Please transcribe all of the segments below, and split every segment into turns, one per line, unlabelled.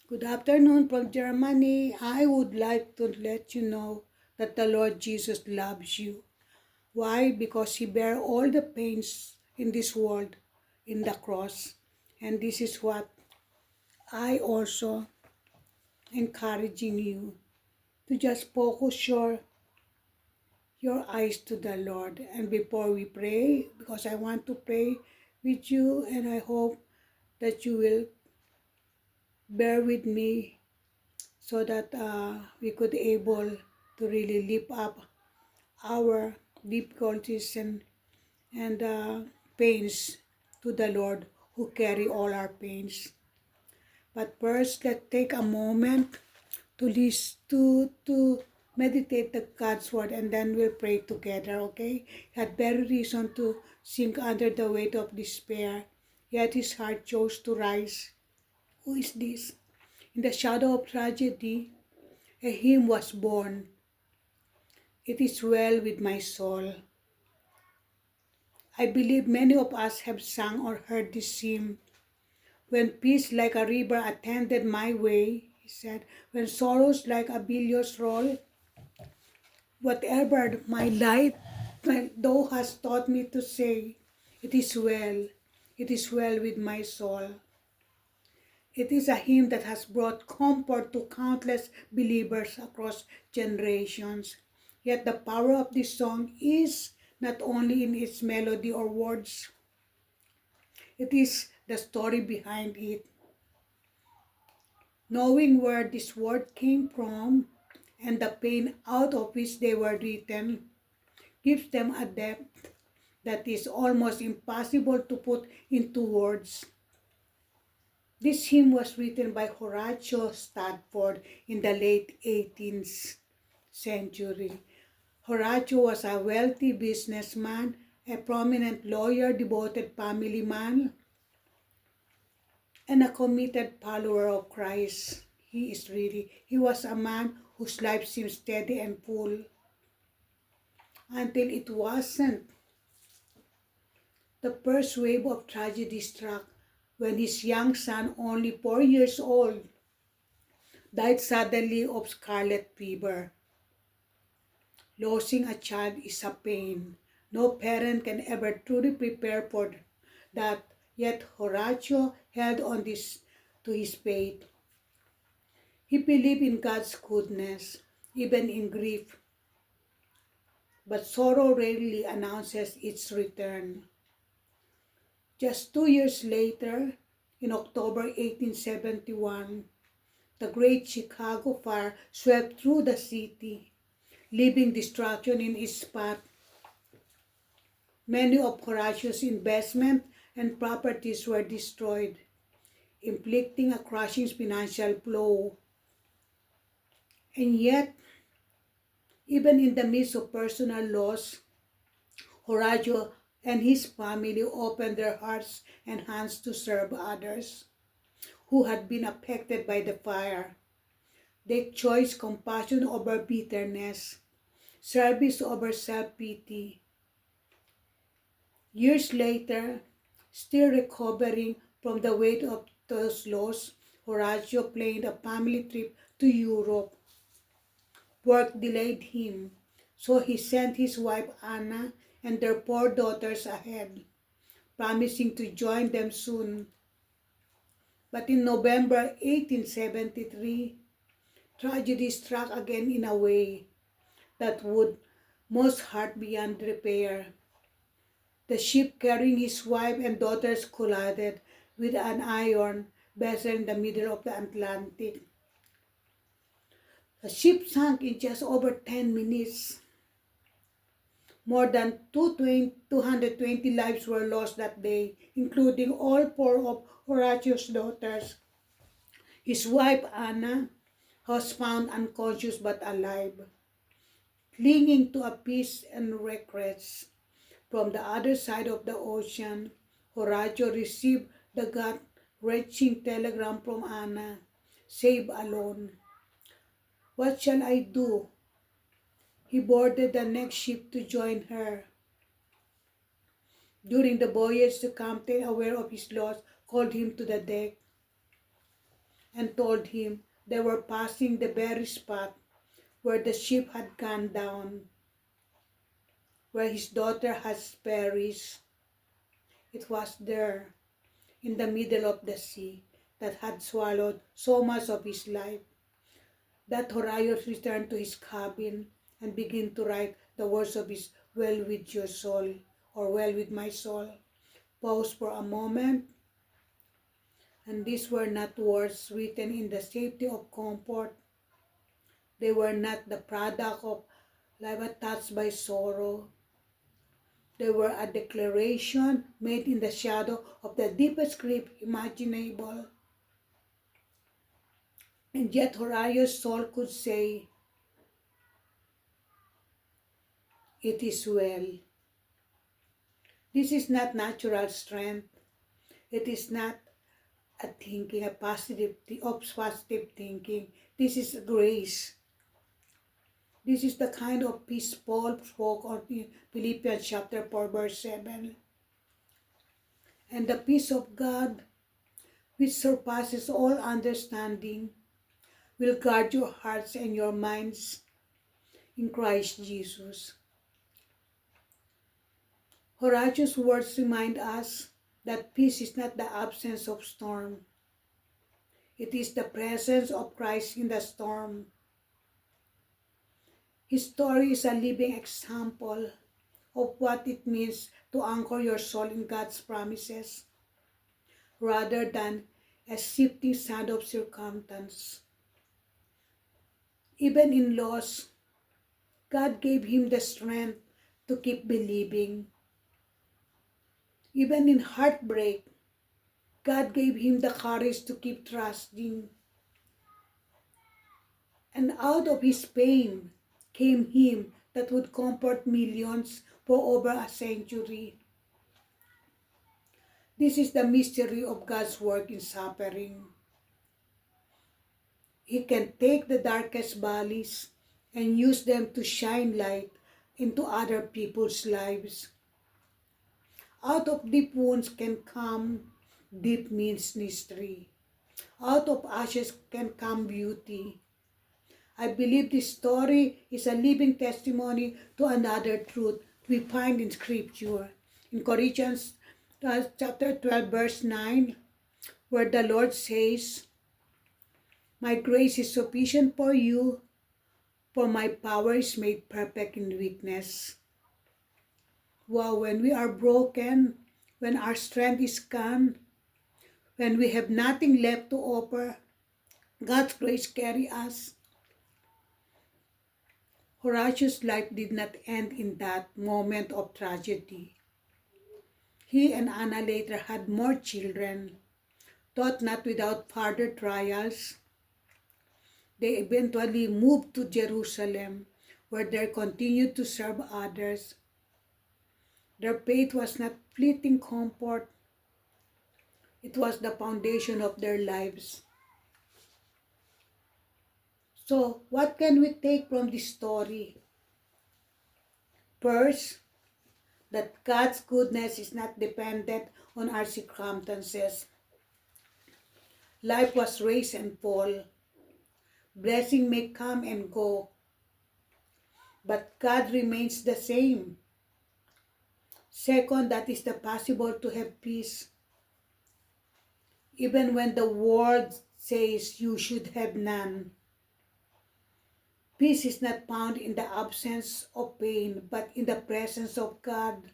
Good afternoon from Germany. I would like to let you know that the Lord Jesus loves you. Why? Because He bare all the pains in this world in the cross. And this is what I also encouraging you to just focus your eyes to the Lord. And before we pray, because I want to pray with you, and I hope that you will bear with me so that we could able to really lift up our difficulties and pains to the Lord who carry all our pains. But first, let's take a moment to listen to meditate the God's word, and then we'll pray together. Okay? He had very reason to sink under the weight of despair, yet his heart chose to rise. Who is this? In the shadow of tragedy, a hymn was born. It is well with my soul. I believe many of us have sung or heard this hymn. When peace like a river attended my way, he said, when sorrows like a billows roll, whatever my light thou hast taught me to say, it is well with my soul. It is a hymn that has brought comfort to countless believers across generations. Yet the power of this song is not only in its melody or words, it is the story behind it. Knowing where this word came from and the pain out of which they were written gives them a depth that is almost impossible to put into words. This hymn was written by Horatio Spafford in the late 18th century. Horatio was a wealthy businessman, a prominent lawyer, devoted family man, and a committed follower of Christ. He was a man whose life seemed steady and full until it wasn't. The first wave of tragedy struck when his young son, only 4 years old, died suddenly of scarlet fever. Losing a child is a pain. No parent can ever truly prepare for that, yet Horatio held on to his faith. He believed in God's goodness, even in grief, but sorrow rarely announces its return. Just 2 years later, in October 1871, the Great Chicago Fire swept through the city, leaving destruction in its path. Many of Horatius' investments and properties were destroyed, inflicting a crushing financial blow. And yet, even in the midst of personal loss, Horatio and his family opened their hearts and hands to serve others who had been affected by the fire. They chose compassion over bitterness, service over self-pity. Years later, still recovering from the weight of those loss, Horatio planned a family trip to Europe. Work delayed him, so he sent his wife Anna and their 4 daughters ahead, promising to join them soon. But in November 1873, tragedy struck again in a way that would most hurt beyond repair. The ship carrying his wife and daughters collided with an iron vessel in the middle of the Atlantic. The ship sank in just over 10 minutes. More than 220 lives were lost that day, including all 4 of Horatio's daughters. His wife, Anna, was found unconscious but alive, clinging to a piece and wreckage. From the other side of the ocean, Horatio received the gut-wrenching telegram from Anna, "Save alone. What shall I do?" He boarded the next ship to join her. During the voyage, the captain, aware of his loss, called him to the deck. and told him they were passing the very spot where the ship had gone down, where his daughter has perished. It was there, in the middle of the sea, that had swallowed so much of his life, that Horaios returned to his cabin and began to write the words of his "Well with your soul," or "Well with my soul." Pause for a moment, and these were not words written in the safety of comfort. They were not the product of life attached by sorrow. They were a declaration made in the shadow of the deepest grief imaginable. And yet Horaios' soul could say, "It is well." This is not natural strength. It is not a positive thinking. This is grace. This is the kind of peace Paul spoke of in Philippians chapter 4, verse 7. And the peace of God, which surpasses all understanding, will guard your hearts and your minds in Christ Jesus. Horatius' words remind us that peace is not the absence of storm. It is the presence of Christ in the storm. His story is a living example of what it means to anchor your soul in God's promises rather than a shifting sand of circumstance. Even in loss, God gave him the strength to keep believing. Even in heartbreak, God gave him the courage to keep trusting. And out of his pain came him that would comfort millions for over a century. This is the mystery of God's work in suffering. He can take the darkest valleys and use them to shine light into other people's lives. Out of deep wounds can come deep ministry. Out of ashes can come beauty. I believe this story is a living testimony to another truth we find in Scripture. In Corinthians chapter 12, verse 9, where the Lord says, "My grace is sufficient for you, for my power is made perfect in weakness." Wow, when we are broken, when our strength is gone, when we have nothing left to offer, God's grace carry us. Horatius' life did not end in that moment of tragedy. He and Anna later had more children, though not without further trials. They eventually moved to Jerusalem, where they continued to serve others. Their faith was not fleeting comfort. It was the foundation of their lives. So, what can we take from this story? First, that God's goodness is not dependent on our circumstances. Life was raise and fall. Blessing may come and go, but God remains the same. Second, that is the possible to have peace. Even when the world says you should have none. Peace is not found in the absence of pain, but in the presence of God.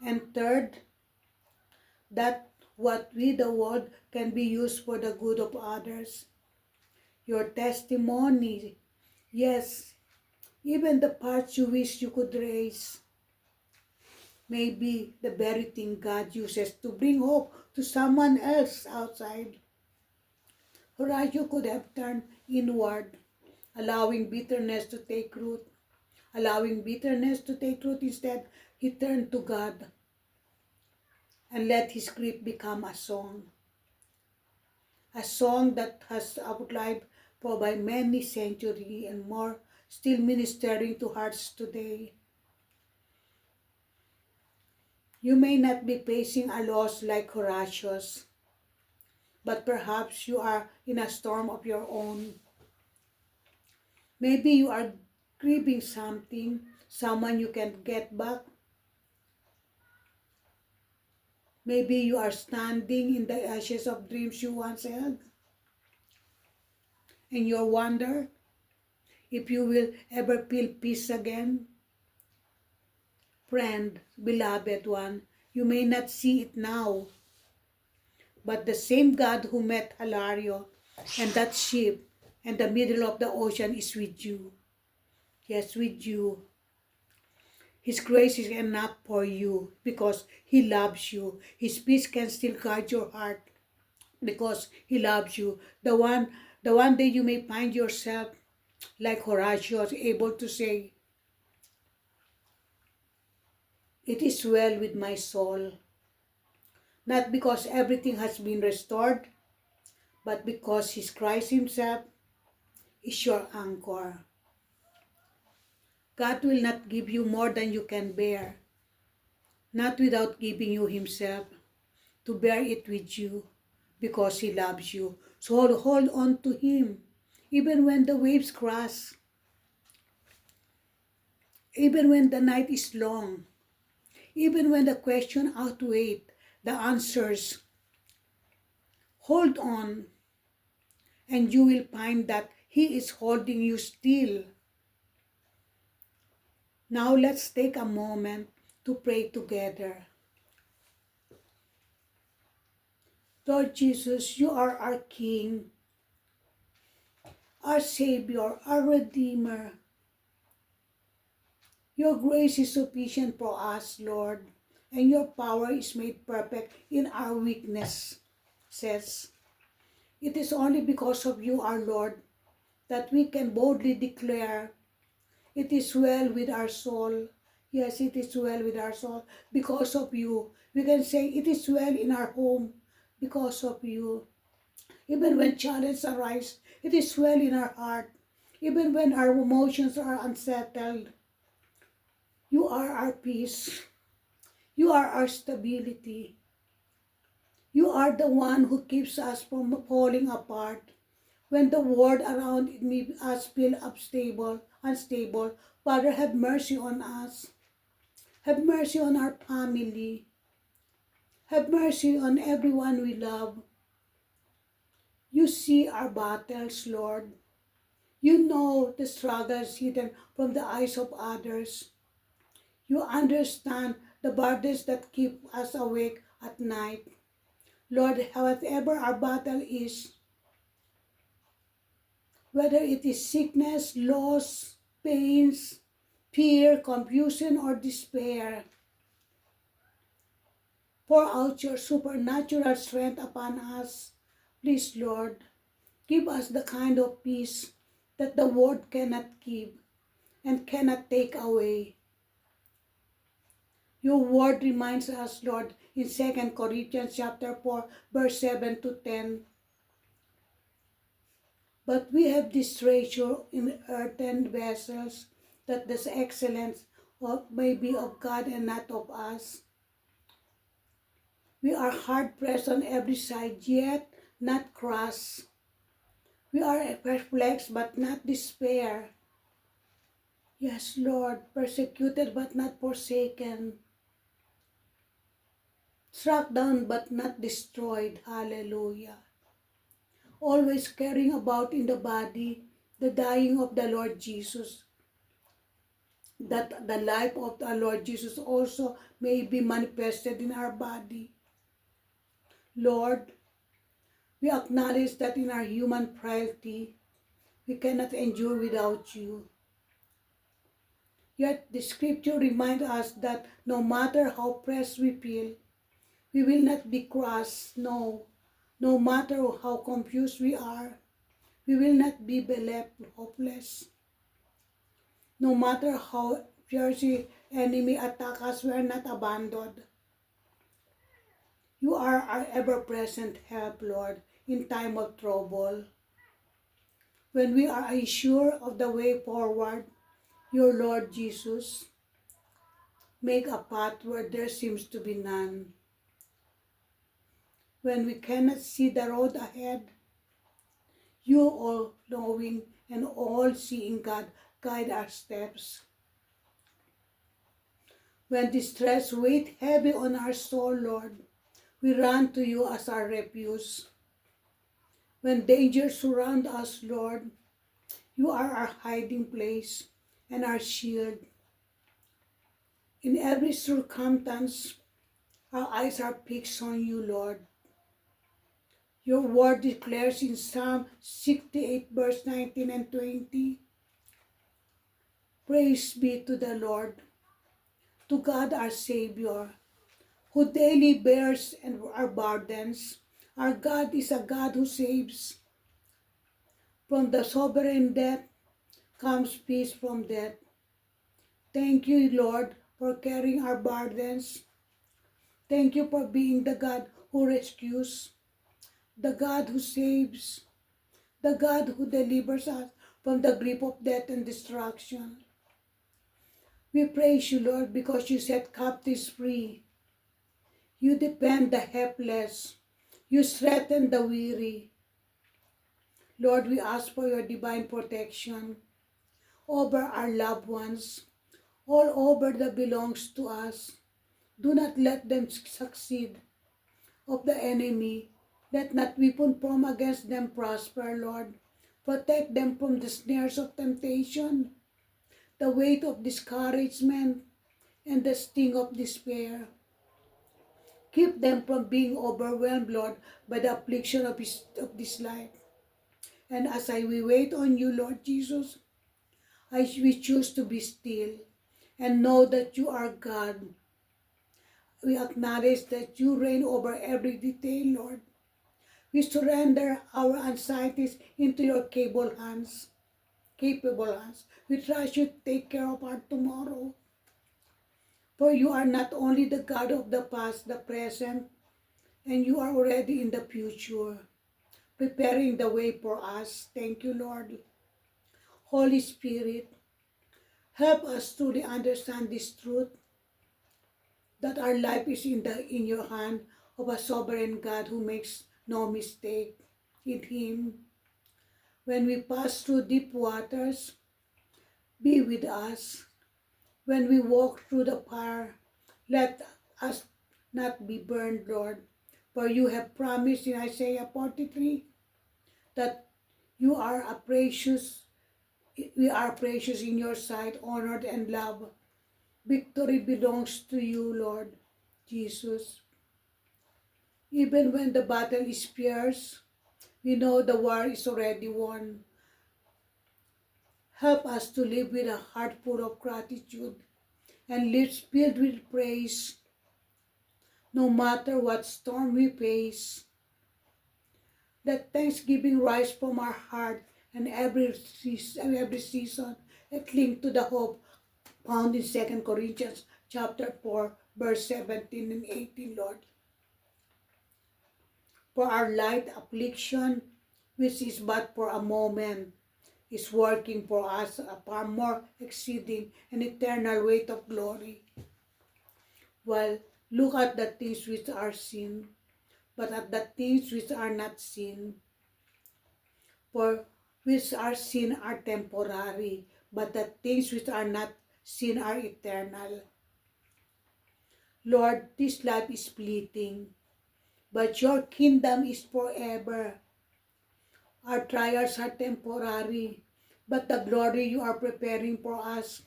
And third, that what we, the world, can be used for the good of others. Your testimony, yes, even the parts you wish you could raise, may be the very thing God uses to bring hope to someone else outside. Horatio could have turned inward, allowing bitterness to take root. Instead, he turned to God and let his grief become a song. A song that has outlived for by many centuries and more, still ministering to hearts today. You may not be facing a loss like Horatius, but perhaps you are in a storm of your own. Maybe you are grieving something, someone you can't get back. Maybe you are standing in the ashes of dreams you once held, and you wonder if you will ever feel peace again. Friend, beloved one, you may not see it now, but the same God who met Hilario and that ship in the middle of the ocean is with you. Yes, with you. His grace is enough for you because He loves you. His peace can still guard your heart because He loves you. The one day you may find yourself like Horatio was able to say, "It is well with my soul." Not because everything has been restored, but because His Christ Himself is your anchor. God will not give you more than you can bear, not without giving you Himself to bear it with you, because He loves you. So hold on to Him, even when the waves crash, even when the night is long, even when the question outweighs the answers. Hold on, and you will find that He is holding you still. Now let's take a moment to pray together. Lord Jesus, you are our King, our Savior, our Redeemer. Your grace is sufficient for us, Lord, and your power is made perfect in our weakness. Says, it is only because of you, our Lord, that we can boldly declare, it is well with our soul. Yes, it is well with our soul. Because of you, we can say it is well in our home because of you. Even when challenges arise, it is well in our heart. Even when our emotions are unsettled, you are our peace. You are our stability. You are the one who keeps us from falling apart. When the world around us feels unstable, Father, have mercy on us. Have mercy on our family. Have mercy on everyone we love. You see our battles, Lord. You know the struggles hidden from the eyes of others. You understand the burdens that keep us awake at night. Lord, whatever our battle is, whether it is sickness, loss, pains, fear, confusion, or despair, pour out your supernatural strength upon us. Please, Lord, give us the kind of peace that the world cannot give and cannot take away. Your word reminds us, Lord, in 2 Corinthians chapter 4, verse 7 to 10. But we have this treasure in earthen vessels, that this excellence may be of God and not of us. We are hard pressed on every side, yet not crushed. We are perplexed, but not despair. Yes, Lord, persecuted, but not forsaken. Struck down, but not destroyed. Hallelujah. Always carrying about in the body the dying of the Lord Jesus, that the life of the Lord Jesus also may be manifested in our body. Lord, we acknowledge that in our human frailty, we cannot endure without you. Yet the scripture reminds us that no matter how pressed we feel, we will not be crushed. No matter how confused we are, we will not be left hopeless. No matter how fierce the enemy attack us, we are not abandoned. You are our ever-present help, Lord, in time of trouble. When we are unsure of the way forward, your Lord Jesus, make a path where there seems to be none. when we cannot see the road ahead. You all-knowing and all-seeing God, guide our steps. When distress weighs heavy on our soul, Lord, we run to you as our refuge. When dangers surround us, Lord, you are our hiding place and our shield. In every circumstance, our eyes are fixed on you, Lord. Your word declares in Psalm 68, verse 19 and 20, praise be to the Lord, to God our Savior, who daily bears our burdens. Our God is a God who saves. From the sovereign death comes peace from death. Thank you, Lord, for carrying our burdens. Thank you for being the God who rescues, the God who saves, the God who delivers us from the grip of death and destruction. We praise you, Lord, because you set captives free. You defend the helpless. You strengthen the weary. Lord, we ask for your divine protection over our loved ones, all over that belongs to us. Do not let them succeed of the enemy. Let not weapon formed against them prosper, Lord. Protect them from the snares of temptation, the weight of discouragement, and the sting of despair. Keep them from being overwhelmed, Lord, by the affliction of this life. And as we wait on you, Lord Jesus, we choose to be still and know that you are God. We acknowledge that you reign over every detail, Lord. We surrender our anxieties into your capable hands. We trust you to take care of our tomorrow. For you are not only the God of the past, the present, and you are already in the future, preparing the way for us. Thank you, Lord. Holy Spirit, help us truly understand this truth, that our life is in your hand of a sovereign God who makes no mistake. In him, when we pass through deep waters, be with us. When we walk through the fire, let us not be burned, Lord. For you have promised in Isaiah 43 that we are precious in your sight, honored and loved. Victory belongs to you, Lord Jesus. Even when the battle is fierce, we know the war is already won. Help us to live with a heart full of gratitude and lips filled with praise, no matter what storm we face. Let thanksgiving rise from our heart and every season and cling to the hope found in 2 Corinthians chapter 4, verse 17 and 18, Lord. For our light affliction, which is but for a moment, is working for us a far more exceeding and eternal weight of glory. Well, look at the things which are seen, but at the things which are not seen. For which are seen are temporary, but the things which are not seen are eternal. Lord, this life is fleeting, but your kingdom is forever. Our trials are temporary, but the glory you are preparing for us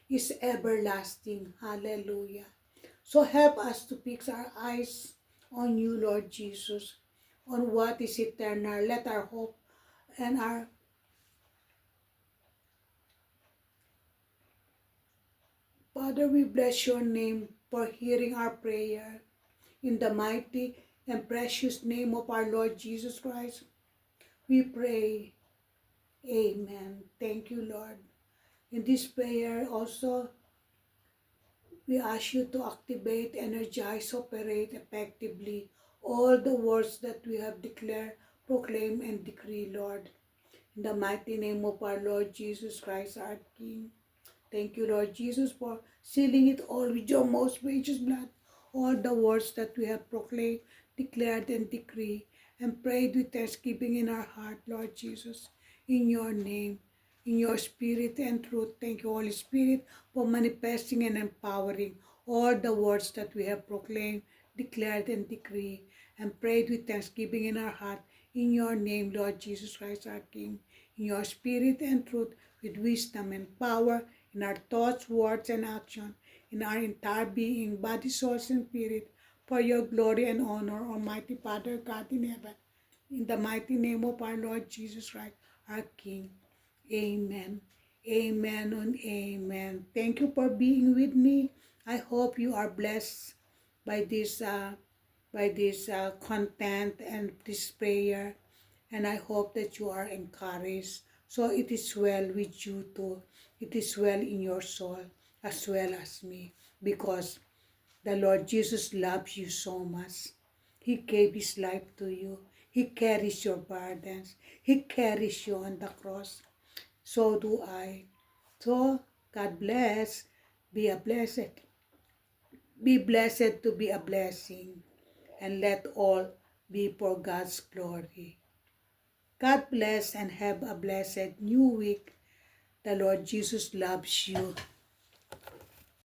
is everlasting. Hallelujah. So help us to fix our eyes on you, Lord Jesus, on what is eternal. Let our hope and our Father, we bless your name for hearing our prayer. In the mighty and precious name of our Lord Jesus Christ, we pray. Amen. Thank you, Lord. In this prayer also, we ask you to activate, energize, operate effectively all the words that we have declared, proclaim, and decree, Lord. In the mighty name of our Lord Jesus Christ, our King. Thank you, Lord Jesus, for sealing it all with your most precious blood. All the words that we have proclaimed, declared and decree, and prayed with thanksgiving in our heart, Lord Jesus, in your name, in your spirit and truth. Thank you, Holy Spirit, for manifesting and empowering all the words that we have proclaimed, declared and decreed, and prayed with thanksgiving in our heart, in your name, Lord Jesus Christ, our King, in your spirit and truth, with wisdom and power, in our thoughts, words, and action, in our entire being, body, soul, and spirit, for your glory and honor, Almighty Father, God in heaven, in the mighty name of our Lord Jesus Christ, our King. Amen. Amen and amen. Thank you for being with me. I hope you are blessed by this content and this prayer, and I hope that you are encouraged. So it is well with you too. It is well in your soul as well as me, because the Lord Jesus loves you so much. He gave His life to you. He carries your burdens. He carries you on the cross. So do I. So, God bless. Be a blessed. Be blessed to be a blessing. And let all be for God's glory. God bless and have a blessed new week. The Lord Jesus loves you.